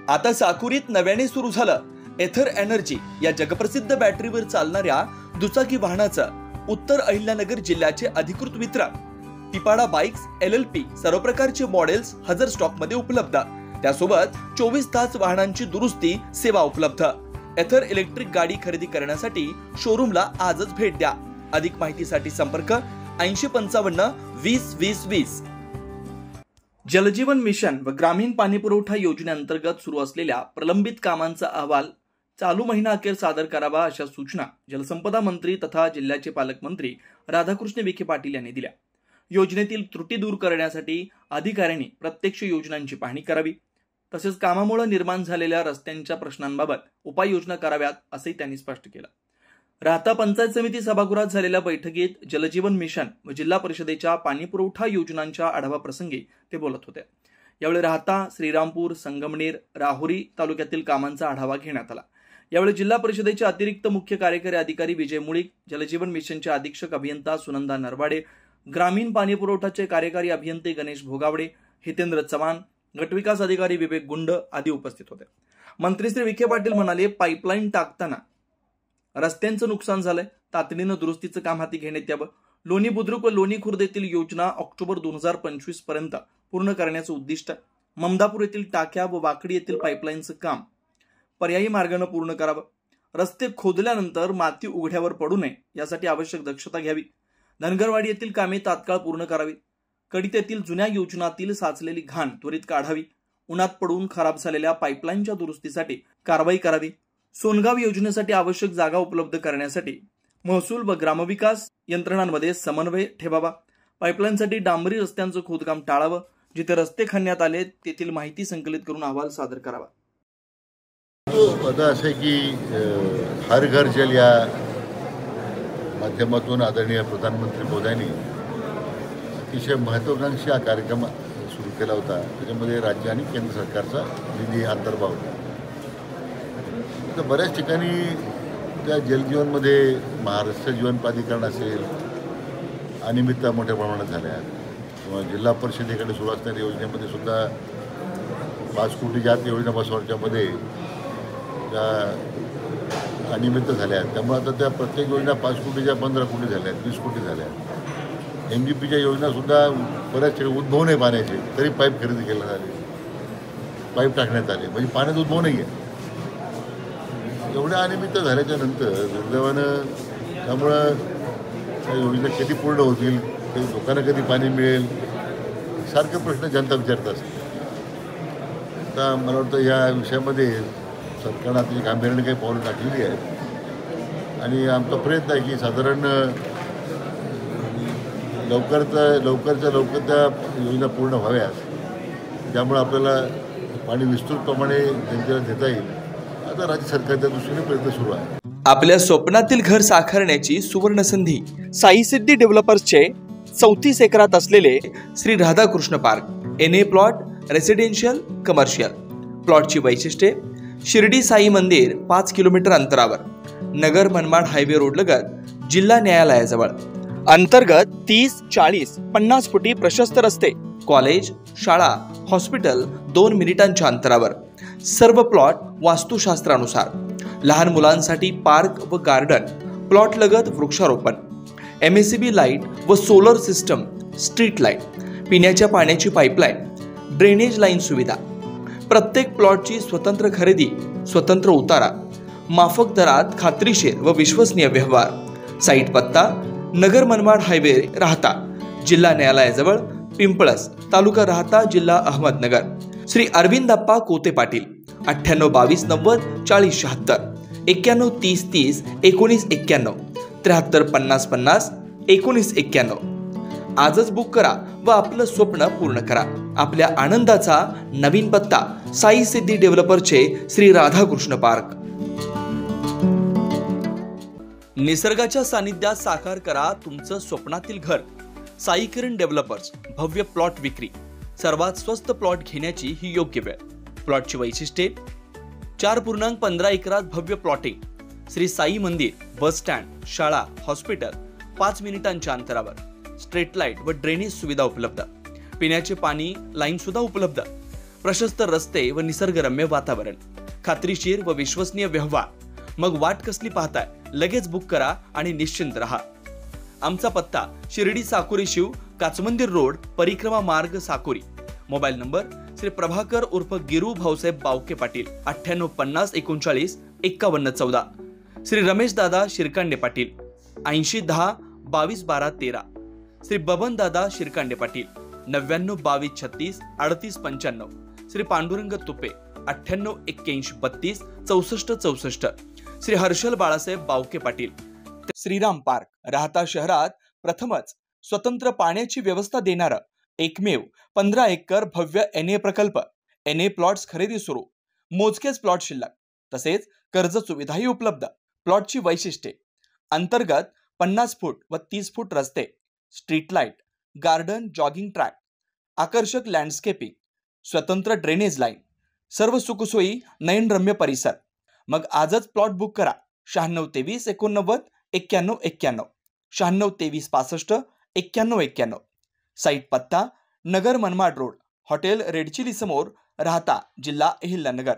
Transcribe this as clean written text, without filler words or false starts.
आता साकुरीत नव्याने सुरू झालं एथर एनर्जी या जगप्रसिद्ध बॅटरीवर चालणाऱ्या दुचाकी वाहनाचं उत्तर अहिल्यानगर जिल्ह्याचे अधिकृत वितरण। तिपाडा बाइक्स LLP सर्व प्रकारचे मॉडेल्स हजर स्टॉक मध्ये उपलब्ध, त्यासोबत 24 तास वाहनांची दुरुस्ती सेवा उपलब्ध। एथर इलेक्ट्रिक गाडी खरेदी करण्यासाठी शोरूमला आजच भेट द्या। अधिक माहितीसाठी संपर्क 8055 20 20 20। जलजीवन मिशन व ग्रामीण पाणीपुरवठा योजनेअंतर्गत सुरू असलेल्या प्रलंबित कामांचा अहवाल चालू महिना अखेर सादर करावा अशा सूचना जलसंपदा मंत्री तथा जिल्ह्याचे पालकमंत्री राधाकृष्ण विखे पाटील यांनी दिल्या। योजनेतील त्रुटी दूर करण्यासाठी अधिकाऱ्यांनी प्रत्यक्ष योजनांची पाहणी करावी, तसेच कामामुळे निर्माण झालेल्या रस्त्यांच्या प्रश्नांबाबत उपाययोजना कराव्यात असंही त्यांनी स्पष्ट केलं। राहता पंचायत समिती सभागृहात झालेल्या बैठकीत जलजीवन मिशन व जिल्हा परिषदेच्या पाणीपुरवठा योजनांच्या आढावा प्रसंगी ते बोलत होते। यावेळी राहता, श्रीरामपूर, संगमनेर, राहुरी तालुक्यातील कामांचा आढावा घेण्यात आला। यावेळी जिल्हा परिषदेचे अतिरिक्त मुख्य कार्यकारी अधिकारी विजय मुळीक, जलजीवन मिशनचे अधीक्षक अभियंता सुनंदा नरवाडे, ग्रामीण पाणीपुरवठाचे कार्यकारी अभियंते गणेश भोगावडे, हितेंद्र चव्हाण, गटविकास अधिकारी विवेक गुंड आदी उपस्थित होते। मंत्री श्री विखे पाटील म्हणाले, पाईपलाईन टाकताना रस्त्यांचं नुकसान झालंय, तातडीनं दुरुस्तीचं काम हाती घेण्यात यावं। लोणी बुद्रुक व लोणी खुर्द येथील योजना ऑक्टोबर 2025 पर्यंत पूर्ण करण्याचं उद्दिष्ट। ममदापूर येथील टाक्या व वाकडी येथील पाईपलाईनचं काम पर्यायी मार्गाने पूर्ण करावं। रस्ते खोदल्यानंतर माती उघड्यावर पडू नये यासाठी आवश्यक दक्षता घ्यावी। धनगरवाडी येथील कामे तात्काळ पूर्ण करावी। कडीत येथील जुन्या योजनातील साचलेली घाण त्वरित काढावी। उन्हात पडून खराब झालेल्या पाईपलाईनच्या दुरुस्तीसाठी कारवाई करावी। सोनगाव योजनेसाठी आवश्यक जागा उपलब्ध करण्यासाठी महसूल व ग्रामविकास यंत्रणांमध्ये समन्वय ठेवावा। पाईपलाईनसाठी डांबरी रस्त्यांचं खोदकाम टाळावं। जिथे रस्ते खणण्यात आले तेथील माहिती संकलित करून अहवाल सादर करावा। आता असं की हर घर जल या माध्यमातून आदरणीय प्रधानमंत्री मोदयांनी अतिशय महत्त्वाकांक्षी हा कार्यक्रम सुरू केला होता। त्याच्यामध्ये राज्य आणि केंद्र सरकारचा निधी अंतर्भाव होता। तर बऱ्याच ठिकाणी त्या जलजीवनमध्ये महाराष्ट्र जीवन प्राधिकरण असेल अनियमितता मोठ्या प्रमाणात झाल्या, किंवा जिल्हा परिषदेकडे सुरू असणाऱ्या योजनेमध्ये सुद्धा 5 कोटीच्या आत योजना बसवण्याच्यामध्ये त्या अनियमितता झाल्या। त्यामुळे आता त्या प्रत्येक योजना 5 कोटीच्या 15 कोटी झाल्या, 20 कोटी झाल्या। MGPच्या योजनासुद्धा बऱ्याच ठिकाणी उद्भव नाही पाण्याचे, तरी पाईप खरेदी केला झाले, पाईप टाकण्यात आले, म्हणजे पाण्यात उद्भव नाही आहे। एवढ्या अनियमितता झाल्याच्या नंतर दुर्दैवानं त्यामुळं त्या योजना कधी पूर्ण होतील, काही लोकांना कधी पाणी मिळेल, सारखे प्रश्न जनता विचारत असते। आता मला वाटतं या विषयामध्ये सरकारनं आता गांभीर्याने काही पावलं टाकलेली आहेत आणि आमचा प्रयत्न आहे की साधारण लवकरच्या लवकर त्या योजना पूर्ण व्हाव्यात, त्यामुळे आपल्याला पाणी विस्तृतप्रमाणे जनतेला देता येईल। आता राज्य सरकारच्या दृष्टीने प्रयत्न सुरू आहे। आपल्या स्वप्नातील घर साकारण्याची सुवर्ण संधी साई सिद्धी डेव्हलपर्सचे 34 एकरात असलेले Shri Radhakrishna park NA plot, residential, commercial. प्लॉटची वैशिष्ट्ये: शिर्डी साई मंदिर 5 किलोमीटर अंतरावर, नगर मनमाड हायवे रोड लगत, जिल्हा न्यायालयाजवळ। अंतर्गत 30, 40, 50 फुटी प्रशस्त रस्ते, कॉलेज, शाळा, हॉस्पिटल 2 मिनिटांच्या अंतरावर। सर्व प्लॉट वास्तुशास्त्रानुसार। लहान मुलांसाठी पार्क व गार्डन, प्लॉट लगत वृक्षारोपण, MACB लाईट व सोलर सिस्टम, स्ट्रीट लाईट, पिण्याच्या पाण्याची पाईपलाईन, ड्रेनेज लाईन सुविधा। प्रत्येक प्लॉटची स्वतंत्र खरेदी, स्वतंत्र उतारा, माफक दरात खात्रीशीर व विश्वसनीय व्यवहार। साईट पत्ता: नगर मनमाड हायवे, राहता, जिल्हा न्यायालयाजवळ, पिंपळस, तालुका राहता, जिल्हा अहमदनगर। श्री अरविंदप्पा कोते पाटील 98 22 90 40 76, 91 30 30 19 91, 73 50 50 19 91। आजच बुक करा व आपलं स्वप्न पूर्ण करा। आपल्या आनंदाचा नवीन पत्ता: साई सिद्धी डेव्हलपरचे श्री राधाकृष्ण पार्क। निसर्गाच्या सानिध्यात साकार करा तुमचं स्वप्नातील घर। साई किरण डेव्हलपर्स, भव्य प्लॉट विक्री। सर्वात स्वस्त प्लॉट घेण्याची ही योग्य वेळ। प्लॉटची वैशिष्ट्ये: 4.15 एकरात भव्य प्लॉटिंग, श्री साई मंदिर, बस स्टँड, शाळा, हॉस्पिटल 5 मिनिटांच्या अंतरावर। स्ट्रीट लाईट व ड्रेनेज सुविधा उपलब्ध, पिण्याचे पाणी लाईन सुद्धा उपलब्ध। प्रशस्त रस्ते व निसर्गरम्य वातावरण, खात्रीशीर व विश्वसनीय व्यवहार. मग वाट कसली पाहताय? लगेच बुक करा आणि निश्चिंत रहा. आमचा पत्ता शिर्डी साकोरी शिव, काचमंदिर रोड, परिक्रमा मार्ग, साकोरी. मोबाईल नंबर श्री प्रभाकर उर्फ गिरू भाऊसाहेब बावके पाटील 9850395114. श्री रमेश दादा शिरकांडे पाटील 8010221213. श्री बबन दादा शिरकांडे पाटील 9922363855. श्री पांडुरंग तुपे 9881326464. श्री हर्षल बाळासाहेब बावके पाटील. श्रीराम पार्क, राहता शहरात प्रथमच स्वतंत्र पाण्याची व्यवस्था देणारं एकमेव 15 एकर भव्य NA प्रकल्प. NA प्लॉट्स खरेदी सुरू, मोजकेच प्लॉट शिल्लक, तसेच कर्ज सुविधाही उपलब्ध. प्लॉटची वैशिष्ट्ये: अंतर्गत 50 फूट व 30 फूट रस्ते, street light, garden, jogging track, आकर्षक लँडस्केपिंग, स्वतंत्र ड्रेनेज लाईन, सर्व सुखसोयी, नयनरम्य परिसर. मग आजच प्लॉट बुक करा. 9623899191, 9623659191. साईट पत्ता Nagar Manmad road, hotel red chilli समोर, राहता जिल्हा अहिल्यानगर.